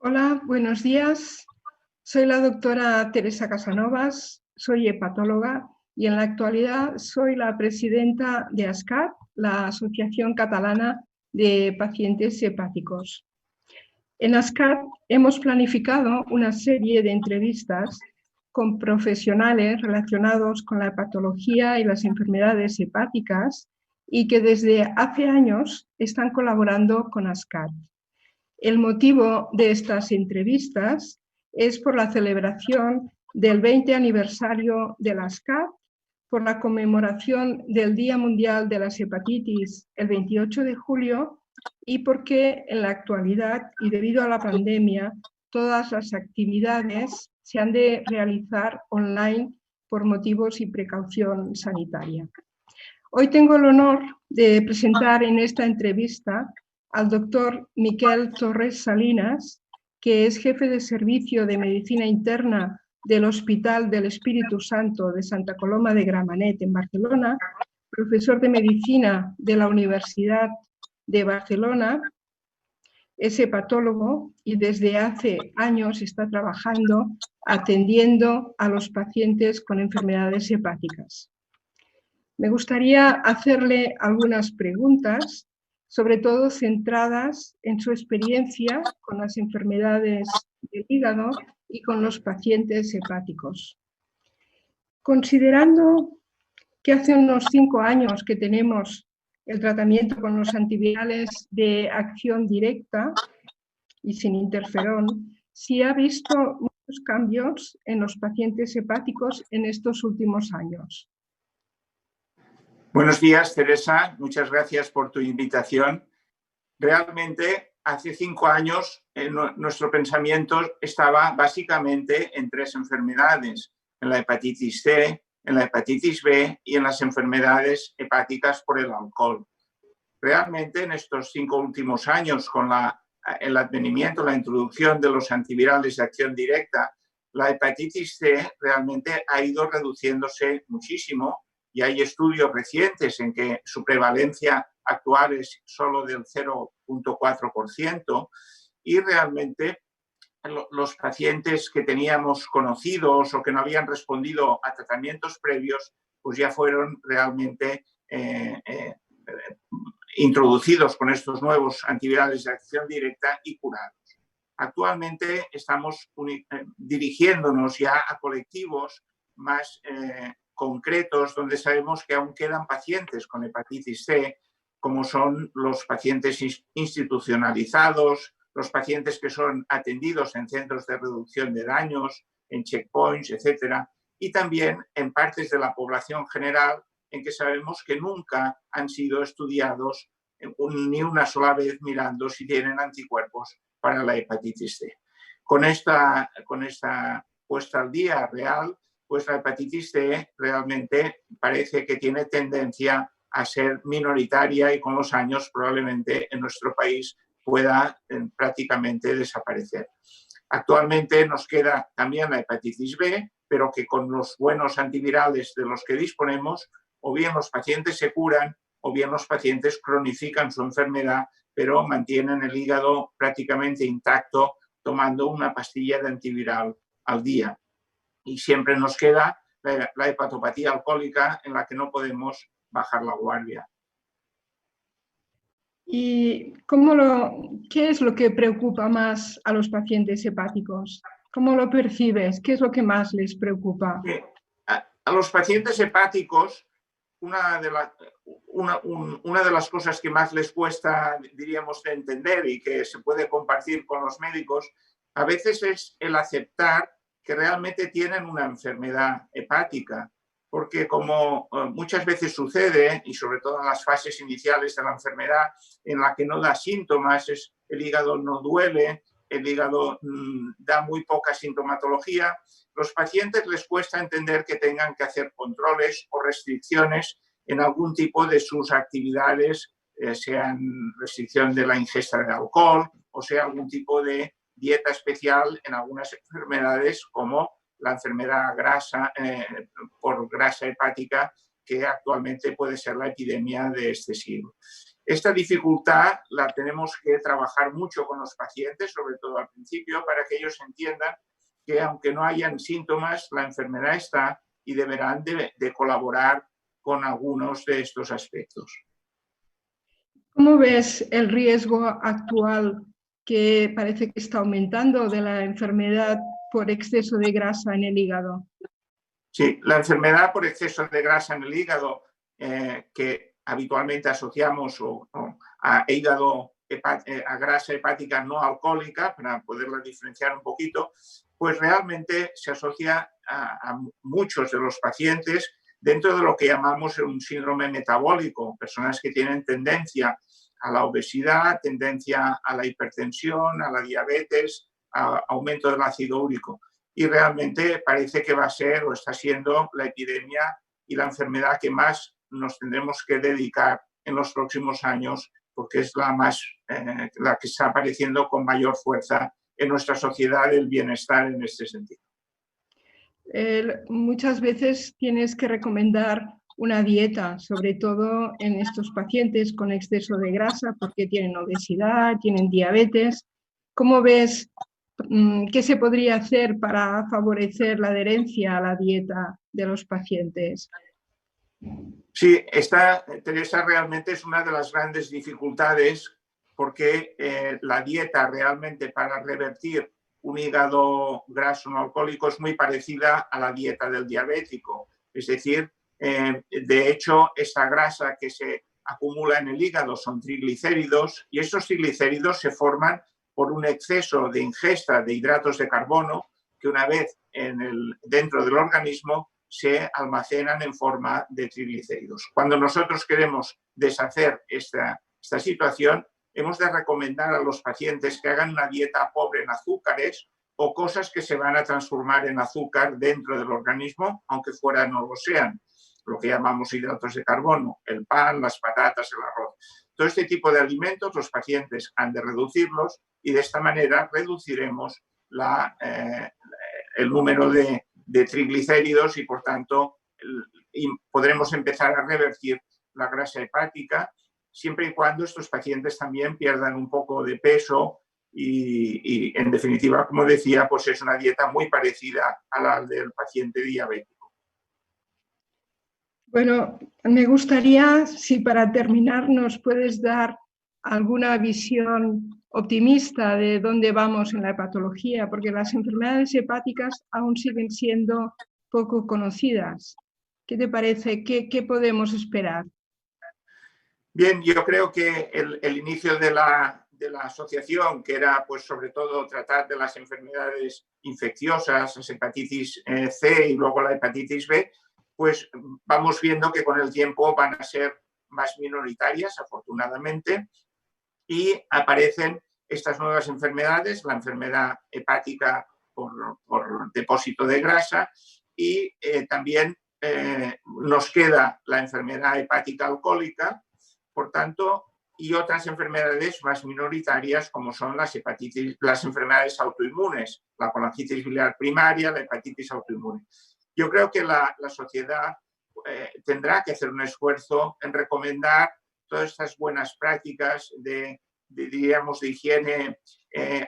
Hola, buenos días. Soy la doctora Teresa Casanovas, soy hepatóloga y en la actualidad soy la presidenta de ASCAT, la Asociación Catalana de Pacientes Hepáticos. En ASCAT hemos planificado una serie de entrevistas con profesionales relacionados con la hepatología y las enfermedades hepáticas y que desde hace años están colaborando con ASCAT. El motivo de estas entrevistas es por la celebración del 20 aniversario de la ASCAT, por la conmemoración del Día Mundial de las Hepatitis el 28 de julio y porque en la actualidad y debido a la pandemia todas las actividades se han de realizar online por motivos y precaución sanitaria. Hoy tengo el honor de presentar en esta entrevista al doctor Miquel Torres Salinas, que es jefe de servicio de medicina interna del Hospital del Espíritu Santo de Santa Coloma de Gramenet en Barcelona, profesor de medicina de la Universidad de Barcelona, es hepatólogo y desde hace años está trabajando atendiendo a los pacientes con enfermedades hepáticas. Me gustaría hacerle algunas preguntas, sobre todo centradas en su experiencia con las enfermedades del hígado y con los pacientes hepáticos. Considerando que hace unos 5 años que tenemos el tratamiento con los antivirales de acción directa y sin interferón, si ha visto muchos cambios en los pacientes hepáticos en estos últimos años. Buenos días, Teresa. Muchas gracias por tu invitación. Realmente, hace 5 años, nuestro pensamiento estaba básicamente en 3 enfermedades: en la hepatitis C, en la hepatitis B y en las enfermedades hepáticas por el alcohol. Realmente, en estos 5 últimos años, con el advenimiento, la introducción de los antivirales de acción directa, la hepatitis C realmente ha ido reduciéndose muchísimo. Y hay estudios recientes en que su prevalencia actual es solo del 0,4% y realmente los pacientes que teníamos conocidos o que no habían respondido a tratamientos previos, pues ya fueron realmente introducidos con estos nuevos antivirales de acción directa y curados. Actualmente estamos dirigiéndonos ya a colectivos más concretos, donde sabemos que aún quedan pacientes con hepatitis C, como son los pacientes institucionalizados, los pacientes que son atendidos en centros de reducción de daños, en checkpoints, etcétera, y también en partes de la población general en que sabemos que nunca han sido estudiados ni una sola vez mirando si tienen anticuerpos para la hepatitis C. Con esta puesta al día real, pues la hepatitis C realmente parece que tiene tendencia a ser minoritaria y con los años probablemente en nuestro país pueda prácticamente desaparecer. Actualmente nos queda también la hepatitis B, pero que con los buenos antivirales de los que disponemos, o bien los pacientes se curan o bien los pacientes cronifican su enfermedad, pero mantienen el hígado prácticamente intacto tomando una pastilla de antiviral al día. Y siempre nos queda la hepatopatía alcohólica en la que no podemos bajar la guardia. ¿Y qué es lo que preocupa más a los pacientes hepáticos? ¿Cómo lo percibes? ¿Qué es lo que más les preocupa? A los pacientes hepáticos, una de las cosas que más les cuesta, diríamos, de entender y que se puede compartir con los médicos, a veces es el aceptar que realmente tienen una enfermedad hepática, porque como muchas veces sucede, y sobre todo en las fases iniciales de la enfermedad, en la que no da síntomas, el hígado no duele, el hígado da muy poca sintomatología, los pacientes les cuesta entender que tengan que hacer controles o restricciones en algún tipo de sus actividades, sean restricción de la ingesta de alcohol o sea algún tipo de dieta especial en algunas enfermedades como la enfermedad por grasa hepática, que actualmente puede ser la epidemia de este siglo. Esta dificultad la tenemos que trabajar mucho con los pacientes, sobre todo al principio, para que ellos entiendan que aunque no hayan síntomas, la enfermedad está y deberán de colaborar con algunos de estos aspectos. ¿Cómo ves el riesgo actual que parece que está aumentando de la enfermedad por exceso de grasa en el hígado? Sí, la enfermedad por exceso de grasa en el hígado, que habitualmente asociamos a hígado, a grasa hepática no alcohólica, para poderla diferenciar un poquito, pues realmente se asocia a muchos de los pacientes dentro de lo que llamamos un síndrome metabólico, personas que tienen tendencia a la obesidad, tendencia a la hipertensión, a la diabetes, a aumento del ácido úrico. Y realmente parece que va a ser o está siendo la epidemia y la enfermedad que más nos tendremos que dedicar en los próximos años, porque es la que está apareciendo con mayor fuerza en nuestra sociedad, el bienestar en este sentido. Muchas veces tienes que recomendar una dieta, sobre todo en estos pacientes con exceso de grasa, porque tienen obesidad, tienen diabetes. ¿Cómo ves qué se podría hacer para favorecer la adherencia a la dieta de los pacientes? Sí, esta, Teresa, realmente es una de las grandes dificultades, porque la dieta realmente para revertir un hígado graso no alcohólico es muy parecida a la dieta del diabético. Es decir, de hecho, esta grasa que se acumula en el hígado son triglicéridos, y estos triglicéridos se forman por un exceso de ingesta de hidratos de carbono que una vez dentro del organismo se almacenan en forma de triglicéridos. Cuando nosotros queremos deshacer esta situación, hemos de recomendar a los pacientes que hagan una dieta pobre en azúcares o cosas que se van a transformar en azúcar dentro del organismo, aunque fuera no lo sean, lo que llamamos hidratos de carbono, el pan, las patatas, el arroz. Todo este tipo de alimentos los pacientes han de reducirlos, y de esta manera reduciremos el número de triglicéridos y, por tanto, podremos empezar a revertir la grasa hepática, siempre y cuando estos pacientes también pierdan un poco de peso y en definitiva, como decía, pues es una dieta muy parecida a la del paciente diabético. Bueno, me gustaría, si para terminar nos puedes dar alguna visión optimista de dónde vamos en la hepatología, porque las enfermedades hepáticas aún siguen siendo poco conocidas. ¿Qué te parece? ¿Qué podemos esperar? Bien, yo creo que el inicio de la asociación, que era pues sobre todo tratar de las enfermedades infecciosas, las hepatitis C y luego la hepatitis B, pues vamos viendo que con el tiempo van a ser más minoritarias, afortunadamente, y aparecen estas nuevas enfermedades, la enfermedad hepática por depósito de grasa, y también nos queda la enfermedad hepática alcohólica, por tanto, y otras enfermedades más minoritarias como son las enfermedades autoinmunes, la colangitis biliar primaria, la hepatitis autoinmune. Yo creo que la sociedad tendrá que hacer un esfuerzo en recomendar todas estas buenas prácticas diríamos, de higiene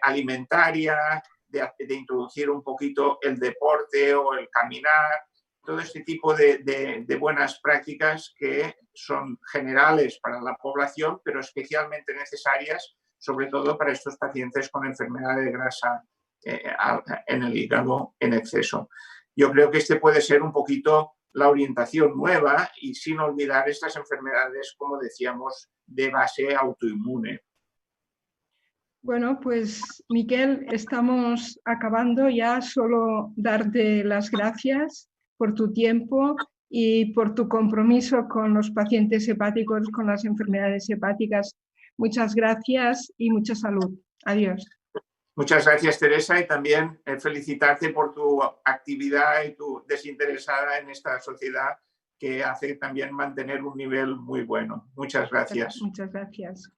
alimentaria, de introducir un poquito el deporte o el caminar, todo este tipo de buenas prácticas que son generales para la población, pero especialmente necesarias, sobre todo para estos pacientes con enfermedad de grasa en el hígado en exceso. Yo creo que este puede ser un poquito la orientación nueva, y sin olvidar estas enfermedades, como decíamos, de base autoinmune. Bueno, pues Miquel, estamos acabando ya. Solo darte las gracias por tu tiempo y por tu compromiso con los pacientes hepáticos, con las enfermedades hepáticas. Muchas gracias y mucha salud. Adiós. Muchas gracias, Teresa, y también felicitarte por tu actividad y tu desinteresada en esta sociedad, que hace también mantener un nivel muy bueno. Muchas gracias. Muchas gracias.